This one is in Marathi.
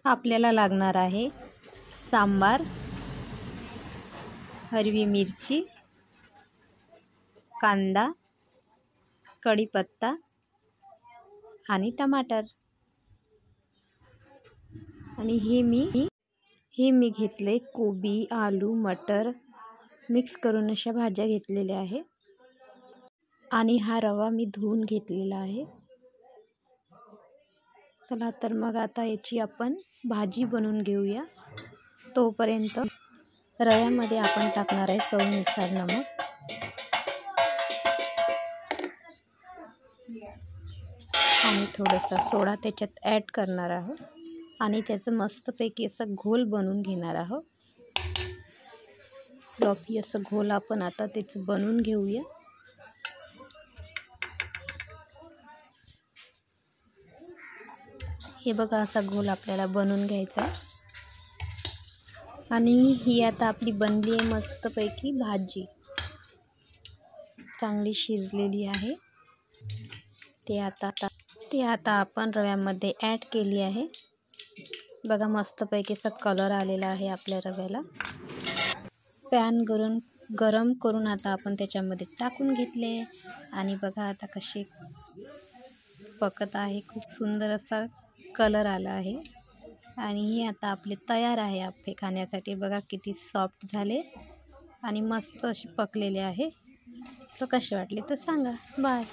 आपल्याला लागणार आहे सांबार, हिरवी मिरची, कांदा, कढीपत्ता आणि टमाटर. आणि हे मी घेतले कोबी, आलू, मटर मिक्स करून अशा भाज्या घेतलेल्या आहे. आणि हा रवा मी धुवून घेतलेला आहे. चला तर मग आता याची आपण भाजी बनवून घेऊया. तोपर्यंत रव्यामध्ये आपण टाकणार आहे चवीनुसार नमक आणि थोडासा सोडा त्याच्यात ॲड करणार आहोत आणि त्याचं मस्तपैकी असं घोल बनवून घेणार आहोत. फ्लॉफी असं घोल आपण आता त्याचं बनवून घेऊया. हे बघा, असा घोल आपल्याला बनवून घ्यायचा आहे. आणि ही आता आपली बनली आहे मस्तपैकी भाजी, चांगली शिजलेली आहे. ते आता आपण रव्यामध्ये ॲड केली आहे. बघा, मस्तपैकी असा कलर आलेला आहे आपल्या रव्याला. पॅन गरम करून आता आपण त्याच्यामध्ये टाकून घेतले आणि बघा आता कशी पकत आहे. खूप सुंदर असा कलर आला आहे आणि हे आता आपले तयार आहे आप्पे खाण्यासाठी. बघा किती सॉफ्ट झाले आणि मस्त असे पकलेले आहे. तर कसे वाटले तर सांगा. बाय.